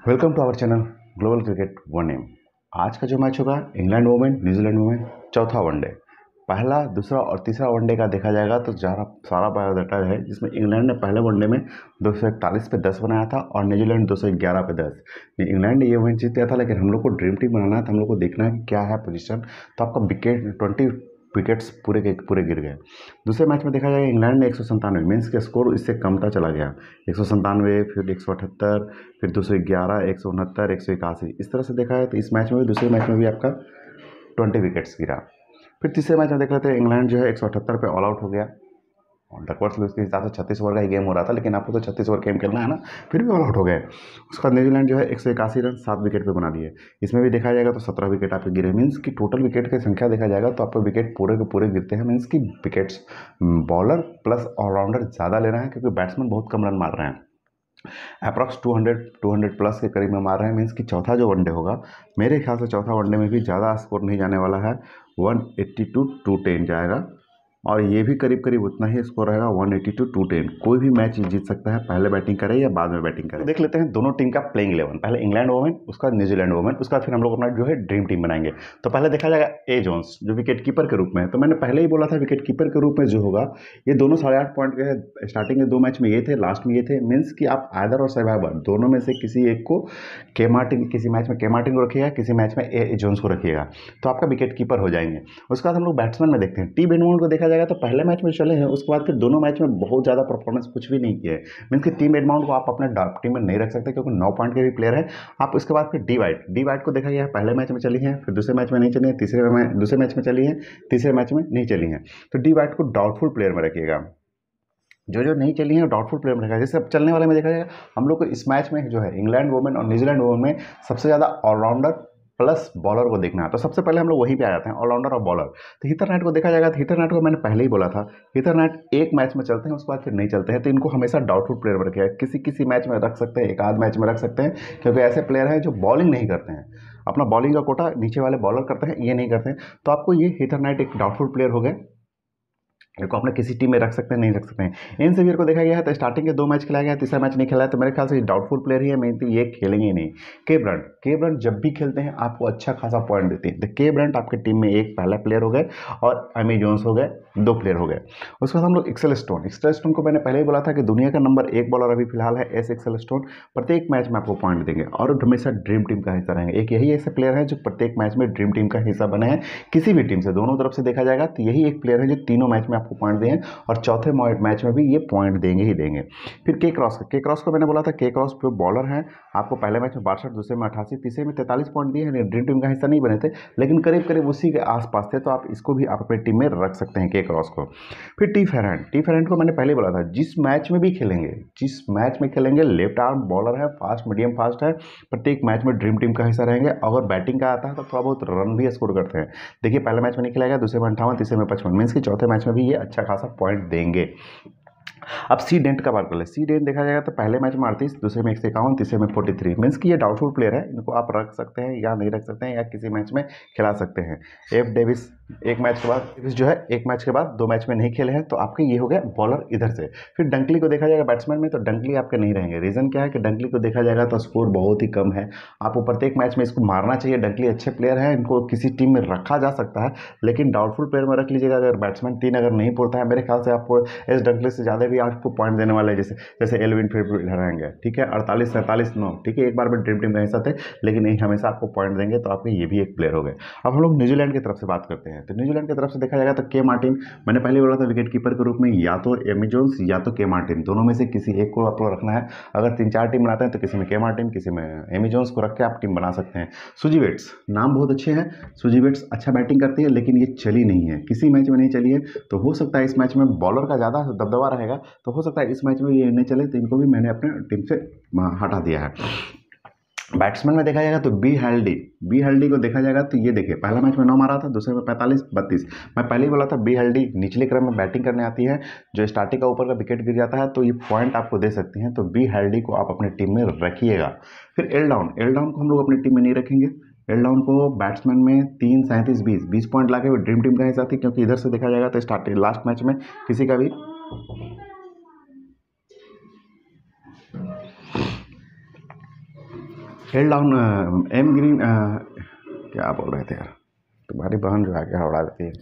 Welcome to our channel global cricket one M. आज का जो मैच होगा इंग्लैंड वोमेन न्यूजीलैंड वोमेन चौथा वनडे, पहला दूसरा और तीसरा वनडे का देखा जाएगा तो सारा बायोडाटा है जिसमें इंग्लैंड ने पहले वनडे में 241 पे 10 बनाया था और न्यूजीलैंड 211 पे 10। इंग्लैंड ने ये मैच जीत लिया था, लेकिन हम लोग को ड्रीम टीम बनाना है तो हम लोग को देखना है कि क्या है पोजीशन। तो आपका विकेट 20 विकेट्स पूरे के पूरे गिर गए। दूसरे मैच में देखा जाएगा इंग्लैंड ने 197 मीन्स के स्कोर इससे कमता चला गया, 197 फिर 178 फिर 211 169 181 इस तरह से देखा है। तो इस मैच में भी दूसरे मैच में भी आपका 20 विकेट्स गिरा। फिर तीसरे मैच में देख लेते हैं इंग्लैंड जो है 178 पे ऑल आउट हो गया और डकवर्थ लुईस के हिसाब से 36 ओवर का ही गेम हो रहा था, लेकिन आपको तो 36 ओवर गेम खेलना है ना, फिर भी ऑल आउट हो गए। उसके बाद न्यूजीलैंड जो है 181 रन 7 विकेट पे बना दिए। इसमें भी देखा जाएगा तो 17 विकेट आपके गिरे, मीन्स की टोटल विकेट की संख्या देखा जाएगा तो आपको विकेट पूरे के पूरे गिरते हैं। मीन्स की विकेट्स बॉलर प्लस ऑलराउंडर ज़्यादा ले रहे हैं क्योंकि बैट्समैन बहुत कम रन मार रहे हैं, अप्रॉक्स 200 प्लस के करीब में मार रहे हैं। मीन्स कि चौथा जो वनडे होगा मेरे ख्याल से चौथा वनडे में भी ज़्यादा स्कोर नहीं जाने वाला है, 180-210 जाएगा और ये भी करीब करीब उतना ही स्कोर रहेगा 180-210। कोई भी मैच जीत सकता है, पहले बैटिंग करे या बाद में बैटिंग करे। देख लेते हैं दोनों टीम का प्लेइंग 11, पहले इंग्लैंड वोमेन उसका बाद न्यूजीलैंड वोमेन, उसका बाद फिर हम लोग अपना जो है ड्रीम टीम बनाएंगे। तो पहले देखा जाएगा ए जोन्स जो विकेट कीपर के रूप में है। तो मैंने पहले ही बोला था विकेट कीपर के रूप में जो होगा ये दोनों 8.5 पॉइंट के है। स्टार्टिंग के 2 मैच में ये थे, लास्ट में ये थे। मीन्स कि आप आदर और सर्वाइवर दोनों में से किसी एक को के मार्टिन, किसी मैच में के मार्टिन को रखिएगा, किसी मैच में ए जोन्स को रखिएगा, तो आपका विकेट कीपर हो जाएंगे। उसके बाद हम लोग बैट्समैन में देखते हैं टी बेनवॉल्ट को देखा जाएगा तो पहले मैच में चले हैं, उसके बाद फिर दोनों मैच में बहुत ज़्यादा परफॉर्मेंस कुछ भी नहीं किया है। मीन्स कि टीम एडमाउंट को आप अपने टीम में नहीं रख सकते क्योंकि 9 पॉइंट के भी प्लेयर है आप। उसके बाद फिर डी वाइट को देखा गया है, पहले मैच में चली है, फिर दूसरे मैच में नहीं चली है, दूसरे मैच में चली है, तीसरे मैच में नहीं चली है। तो डी वाइट को डाउटफुल प्लेयर में रखिएगा, जो नहीं चली है डाउटफुल प्लेयर में रखा है। जैसे अब चलने वाले में देखा जाएगा हम लोग को इस मैच में जो है इंग्लैंड वोमेन और न्यूजीलैंड वोमेन में सबसे ज़्यादा ऑलराउंडर प्लस बॉलर को देखना है। तो सबसे पहले हम लोग वहीं पे आ जाते हैं, ऑलराउंडर और बॉलर। तो हीथर नाइट को देखा जाएगा तो हीथर नाइट को मैंने पहले ही बोला था, हीथर नाइट एक मैच में चलते हैं उसके बाद फिर नहीं चलते हैं, तो इनको हमेशा डाउटफुल प्लेयर में रखिएगा। किसी किसी मैच में रख सकते हैं, एक आध मैच में रख सकते हैं, क्योंकि ऐसे प्लेयर हैं जो बॉलिंग नहीं करते हैं, अपना बॉलिंग का कोटा नीचे वाले बॉलर करते हैं, ये नहीं करते हैं। तो आपको ये हीथर नाइट एक डाउटफुल प्लेयर हो गए, इनको अपने किसी टीम में रख सकते हैं, नहीं रख सकते हैं। इन सेवियर को देखा गया है तो स्टार्टिंग के 2 मैच खेला गया है, तीसरा मैच नहीं खेला है, तो मेरे ख्याल से डाउटफुल प्लेयर ही है, मेन ये खेलेंगे ही नहीं। के ब्रंट जब भी खेलते हैं आपको अच्छा खासा पॉइंट देते हैं। तो के ब्रंट आपके टीम में एक पहला प्लेयर हो गए और एमी जोन्स हो गए 2 प्लेयर हो गए। उसके बाद हम लोग एक्सेल स्टोन को मैंने पहले ही बोला था कि दुनिया का नंबर 1 बॉलर अभी फिलहाल है एस एक्सेल स्टोन। प्रत्येक मैच में आपको पॉइंट देंगे और हमेशा ड्रीम टीम का हिस्सा रहेंगे। एक यही ऐसे प्लेयर है जो प्रत्येक मैच में ड्रीम टीम का हिस्सा बने हैं, किसी भी टीम से दोनों तरफ से देखा जाएगा तो यही एक प्लेयर है जो तीनों मैच में आपको पॉइंट दें और चौथे मैच में भी ये पॉइंट देंगे ही देंगे। फिर के क्रॉस को मैंने बोला था के क्रॉस जो बॉलर हैं आपको पहले मैच में 62, दूसरे में 88, तीसरे में 43 पॉइंट दिए हैं। ड्रीम टीम का हिस्सा नहीं बने थे लेकिन करीब करीब उसी के आसपास थे, तो आप इसको भी आप अपनी टीम में रख सकते हैं के क्रॉस को। फिर टी फेरेंट को मैंने पहले बोला था जिस मैच में भी खेलेंगे, जिस मैच में खेलेंगे, लेफ्ट आर्म बॉलर है, फास्ट मीडियम फास्ट है, प्रत्येक मैच में ड्रीम टीम का हिस्सा रहेंगे। अगर बैटिंग का आता है तो थोड़ा बहुत रन भी स्कोर करते हैं। देखिए पहले मैच में नहीं खेला गया, दूसरे में 58, तीसरे में 55, मीन्स कि चौथे मैच में भी ये अच्छा खासा पॉइंट देंगे। अब सी डेंट का बात कर ले, सी डेंट देखा जाएगा तो पहले मैच में 38, दूसरे में 151, तीसरे में 43, मीन्स कि ये डाउटफुल प्लेयर है, इनको आप रख सकते हैं या नहीं रख सकते हैं या किसी मैच में खिला सकते हैं। एफ डेविस एक मैच के बाद डेविस जो है एक मैच के बाद 2 मैच में नहीं खेले हैं, तो आपके ये हो गया बॉलर इधर से। फिर डंकली को देखा जाएगा बैट्समैन में, तो डंकली आपके नहीं रहेंगे। रीज़न क्या है कि डंकली को देखा जाएगा तो स्कोर बहुत ही कम है, आपको प्रत्येक मैच में इसको मारना चाहिए। डंकली अच्छे प्लेयर हैं, इनको किसी टीम में रखा जा सकता है, लेकिन डाउटफुल प्लेयर में रख लीजिएगा। अगर बैट्समैन 3 अगर नहीं पूरता है, मेरे ख्याल से आपको एस डंकली से ज़्यादा भी आपको पॉइंट देने वाले, जैसे एलविन फिर रहेंगे, ठीक है, 48, 47, 9, ठीक है, एक बार में ड्रीम टीम का हिस्सा थे लेकिन नहीं हमेशा आपको पॉइंट देंगे, तो आपके ये भी एक प्लेयर हो गए। अब हम लोग न्यूजीलैंड की तरफ से बात करते हैं। तो न्यूजीलैंड की तरफ से देखा जाएगा तो के मार्टिन, मैंने पहले बोला था विकेट कीपर के रूप में या तो एमी जोन्स या तो के मार्टिन, दोनों में से किसी एक को आपको रखना है। अगर 3-4 टीम बनाते हैं तो किसी में के मार्टिन, किसी में एमी जोन्स को रख के आप टीम बना सकते हैं। सुजी वेट्स नाम बहुत अच्छे हैं, सुजी वेट्स अच्छा बैटिंग करती है लेकिन ये चली नहीं है, किसी मैच में नहीं चली है, तो हो सकता है इस मैच में बॉलर का ज़्यादा दबदबा रहेगा, तो हो सकता है इस मैच में ये नहीं चले, तो इनको भी मैंने अपने टीम से हटा दिया है। बैट्समैन में देखा जाएगा तो बी हेल्डी को देखा जाएगा तो ये देखिए पहला मैच में 9 मारा था, दूसरे में 45, 32। मैं पहले ही बोला था बी हेल्डी निचले क्रम में बैटिंग करने आती है, जो स्टार्टिंग का ऊपर का विकेट गिर जाता है तो ये पॉइंट आपको दे सकती हैं, तो बी हेल्डी को आप अपनी टीम में रखिएगा। फिर एल डाउन को हम लोग अपनी टीम में नहीं रखेंगे। एल डाउन को बैट्समैन में 3, 37, 20 पॉइंट ला के ड्रीम टीम का हिस्सा थी, क्योंकि इधर से देखा जाएगा तो स्टार्टिंग लास्ट मैच में किसी का भी हेल डाउन एम ग्रीन क्या बोल रहे थे यार, तुम्हारी बहन जो आगे हड़बड़ा देती है।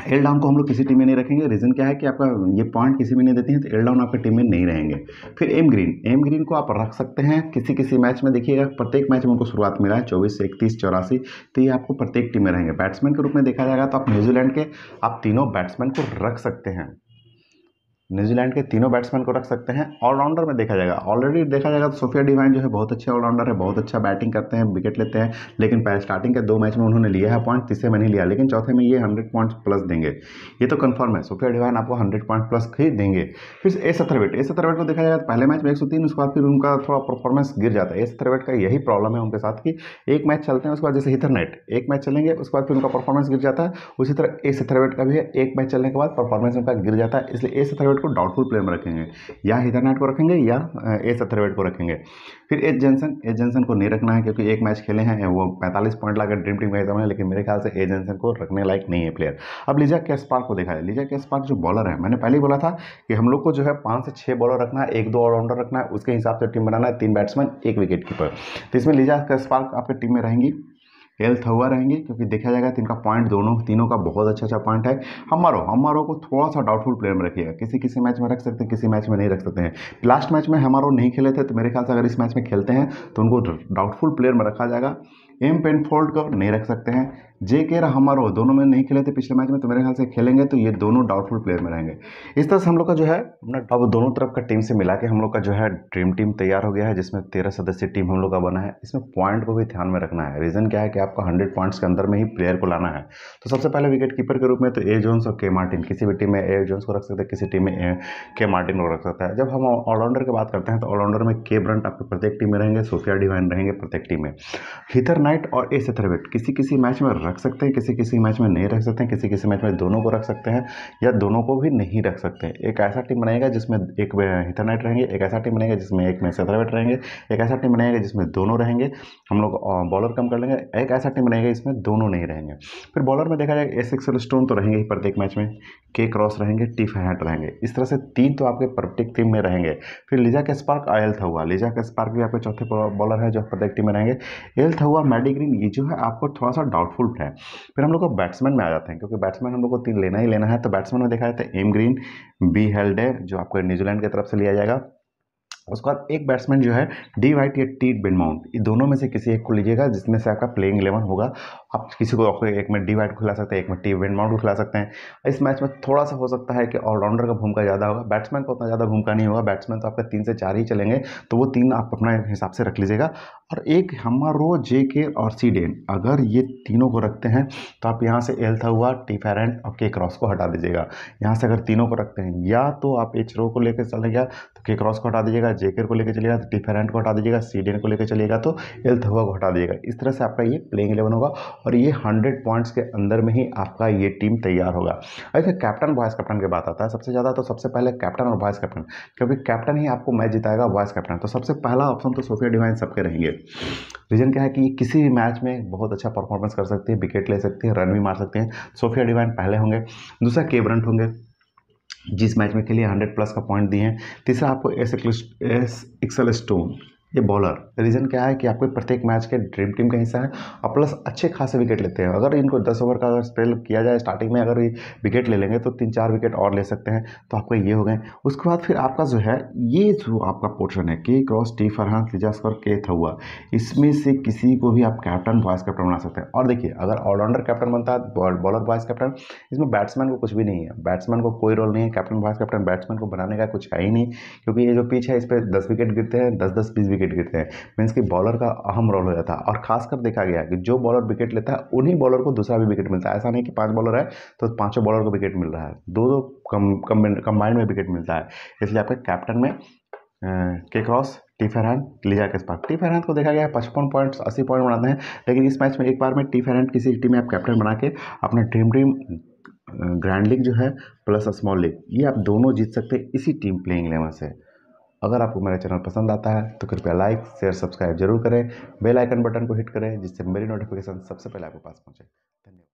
एल डाउन को हम लोग किसी टीम में नहीं रखेंगे। रीज़न क्या है कि आपका ये पॉइंट किसी में नहीं देती हैं, तो एल डाउन आपके टीम में नहीं रहेंगे। फिर एम ग्रीन को आप रख सकते हैं किसी किसी मैच में। देखिएगा प्रत्येक मैच में उनको शुरुआत मिला है 24 से 31 84, तो ये आपको प्रत्येक टीम में रहेंगे। बैट्समैन के रूप में देखा जाएगा तो आप न्यूजीलैंड के आप तीनों बैट्समैन को रख सकते हैं। न्यूजीलैंड के तीनों बैट्समैन को रख सकते हैं। ऑलराउंडर में देखा जाएगा, ऑलरेडी देखा जाएगा तो सोफिया डिवाइन जो है बहुत अच्छे ऑलराउंडर है, बहुत अच्छा बैटिंग करते हैं, विकेट लेते हैं। लेकिन पहले स्टार्टिंग के 2 मैच में उन्होंने लिया है पॉइंट, तीसरे में नहीं लिया, लेकिन चौथे में ये 100 पॉइंट्स प्लस देंगे, ये तो कंफर्म है। सोफिया डिवाइन आपको 100 पॉइंट प्लस ही देंगे। फिर ए सथरवेट को देखा जाएगा तो पहले मैच में 103, उसके बाद फिर उनका थोड़ा परफॉर्मेंस गिर जाता है। ए सथरवेट का यही प्रॉब्लम है उनके साथ कि एक मैच चलते हैं, उसके बाद जैसे हिथरनेट एक मैच चलेंगे, उसके बाद फिर उनका परफॉर्मेंस गिर जाता है। उसी तरह ए सथरवेट का भी है, एक मैच चलने के बाद परफॉर्मेंस उनका गिर जाता है, इसलिए ए सथरवेट को डाउटफुल प्लेयर में रखेंगे, या हिथरनेट को रखेंगे या ए सथरवेट को रखेंगे। फिर एच जेंसन को नहीं रखना है, क्योंकि एक मैच खेले हैं, वो 45 पॉइंट लाकर ड्रीम टीम का हिस्सा बने, लेकिन मेरे ख्याल से एच जेंसन को रखने लायक नहीं है प्लेयर। अब लीजा कैस्पार्क को देखा है। लीजा कैस्पार्क जो बॉलर है, मैंने पहले ही बोला था कि हम लोग को जो है 5 से 6 बॉलर रखना है, 1-2 ऑलराउंडर रखना है, उसके हिसाब से टीम बनाना है, 3 बैट्समैन 1 विकेट कीपर। तो इसमें लीजा कैस्पार्क आपकी टीम में रहेंगी। एल थहुआ रहेंगे, क्योंकि देखा जाएगा तो इनका पॉइंट तीनों का बहुत अच्छा पॉइंट है। हमारो को थोड़ा सा डाउटफुल प्लेयर में रखिएगा, किसी मैच में रख सकते हैं, किसी मैच में नहीं रख सकते हैं। लास्ट मैच में हमारो नहीं खेले थे, तो मेरे ख्याल से अगर इस मैच में खेलते हैं तो उनको डाउटफुल प्लेयर में रखा जाएगा। एम पेनफोल्ड को नहीं रख सकते हैं। जे के हमारो दोनों में नहीं खेले थे पिछले मैच में, तो मेरे ख्याल से खेलेंगे तो ये दोनों डाउटफुल प्लेयर में रहेंगे। इस तरह से हम लोग का जो है अब दोनों तरफ का टीम से मिला के हम लोग का जो है ड्रीम टीम तैयार हो गया है, जिसमें 13 सदस्यीय टीम हम लोग का बना है। इसमें पॉइंट को भी ध्यान में रखना है। रीज़न क्या है कि आपको 100 पॉइंट्स के अंदर में ही प्लेयर को लाना है। तो सबसे पहले विकेट कीपर के रूप में तो ए जोन्स और के मार्टिन, किसी भी टीम में ए जोन्स को रख सकते हैं, किसी टीम में के मार्टिन को रख सकता है। जब हम ऑलराउंडर की बात करते हैं तो ऑलराउंडर में के ब्रंट आपके प्रत्येक टीम में रहेंगे, सोफिया डिवाइन रहेंगे प्रत्येक टीम में। हीथर नाइट और ए सेथरवेट किसी मैच में रख सकते हैं, किसी मैच में नहीं रख सकते हैं, किसी मैच में दोनों को रख सकते हैं, या दोनों को भी नहीं रख सकते हैं। एक ऐसा टीम बनाएगा जिसमें एक हीथर नाइट रहेंगे, एक ऐसा टीम बनेगा जिसमें एक में सेथरवेट रहेंगे, एक ऐसा टीम बनाएगा जिसमें दोनों रहेंगे, हम लोग बॉलर कम कर लेंगे, एक ऐसा टीम बनाएगा इसमें दोनों नहीं रहेंगे। फिर बॉलर में देखा जाएगा एस एक्सेल स्टोन तो रहेंगे ही प्रत्येक मैच में, के क्रॉस रहेंगे, टी फैट रहेंगे। इस तरह से 3 तो आपके प्रत्येक टीम में रहेंगे। फिर लीजा कैस्पार्क आयल थहुआ, लीजा कैस्पार्क भी आपके चौथे बॉलर है जो प्रत्येक टीम में रहेंगे। एल थहुआ मैडी ग्रीन, ये जो है आपको थोड़ा सा डाउटफुल है। फिर हम लोग को बैट्समैन में आ जाते हैं, क्योंकि बैट्समैन हम लोग को 3 लेना ही लेना है। तो बैट्समैन में देखा जाता है एम ग्रीन, बी हेल्डे जो आपको न्यूजीलैंड की तरफ से लिया जाएगा। उसके बाद एक बैट्समैन जो है डी वाइट या टी बेनमाउंट, ये दोनों में से किसी एक को लीजिएगा, जिसमें से आपका प्लेइंग 11 होगा। आप किसी को एक में डी वाइट को खिला सकते हैं, एक में टी बेनमाउंट को खिला सकते हैं। इस मैच में थोड़ा सा हो सकता है कि ऑलराउंडर का भूमिका ज़्यादा होगा, बैट्समैन का उतना ज़्यादा भूमिका नहीं होगा। बैट्समैन तो आपका 3 से 4 ही चलेंगे, तो वो 3 आप अपना हिसाब से रख लीजिएगा। और एक हमारो, जे के और सी डेन, अगर ये तीनों को रखते हैं तो आप यहाँ से एल थहुआ, टी फेरेंट और के क्रॉस को हटा दीजिएगा। यहाँ से अगर तीनों को रखते हैं, या तो आप एच रो को लेकर चलेगा तो के क्रॉस को हटा दीजिएगा, जेकर को लेकर चलिएगा तो टी फेरेंट को हटा दीजिएगा, सी डेन को लेकर चलिएगा तो एल थहुआ को हटा दीजिएगा। इस तरह से आपका ये प्लेइंग 11 होगा, और ये 100 पॉइंट्स के अंदर में ही आपका ये टीम तैयार होगा। ऐसे कैप्टन वाइस कैप्टन की बात आता है सबसे ज़्यादा, तो सबसे पहले कैप्टन और वाइस कैप्टन, क्योंकि कैप्टन ही आपको मैच जिताएगा, वाइस कैप्टन तो सबसे पहला ऑप्शन तो सोफिया डिवाइन सबके रहेंगे। रीज़न क्या है कि किसी भी मैच में बहुत अच्छा परफॉर्मेंस कर सकते हैं, विकेट ले सकते हैं, रन भी मार सकते हैं। सोफिया डिवाइन पहले होंगे। दूसरा के ब्रंट होंगे, जिस मैच में खेलिए 100 प्लस का पॉइंट दिए हैं। तीसरा आपको एस एक्सेल स्टोन, ये बॉलर। रीज़न क्या है कि आपके प्रत्येक मैच के ड्रीम टीम का हिस्सा है, और प्लस अच्छे खासे विकेट लेते हैं। अगर इनको 10 ओवर का अगर स्पेल किया जाए स्टार्टिंग में, अगर ये विकेट ले लेंगे तो 3-4 विकेट और ले सकते हैं, तो आपका ये हो गए। उसके बाद फिर आपका जो है ये जो आपका पोर्शन है, के क्रॉस, टी फरहान, लिजास्कर, के थहुआ, इसमें से किसी को भी आप कैप्टन वाइस कैप्टन बना सकते हैं। और देखिए, अगर ऑलराउंडर कैप्टन बनता है, बॉलर वाइस कैप्टन, इसमें बैट्समैन को कुछ भी नहीं है, बैट्समैन को कोई रोल नहीं है। कैप्टन वाइस कैप्टन बैट्समैन को बनाने का कुछ है ही नहीं, क्योंकि ये जो पिच है इस पर 10 विकेट गिरते हैं, 10-10, 20 विकेट गिरते हैं। मीन्स कि बॉलर का अहम रोल हो जाता है। और खासकर देखा गया है कि जो बॉलर विकेट लेता है उन्हीं बॉलर को दूसरा भी विकेट मिलता है। ऐसा नहीं कि 5 बॉलर है तो पांचों बॉलर को विकेट मिल रहा है, दो कंबाइंड में विकेट मिलता है। इसलिए आपके कैप्टन में के क्रॉस, टी फरहान, लिजा कैस्पार्क। टी फरहान को देखा गया है 55 पॉइंट्स, 80 पॉइंट बनाते हैं, लेकिन इस मैच में एक बार में टी फरहान किसी टीम में आप कैप्टन बना के अपना ड्रीम ग्रैंड लीग जो है प्लस स्मॉल लीग, ये आप दोनों जीत सकते हैं इसी टीम प्लेइंग 11 से। अगर आपको मेरा चैनल पसंद आता है तो कृपया लाइक, शेयर, सब्सक्राइब जरूर करें। बेल आइकन बटन को हिट करें, जिससे मेरी नोटिफिकेशन सबसे पहले आपके पास पहुंचे। धन्यवाद।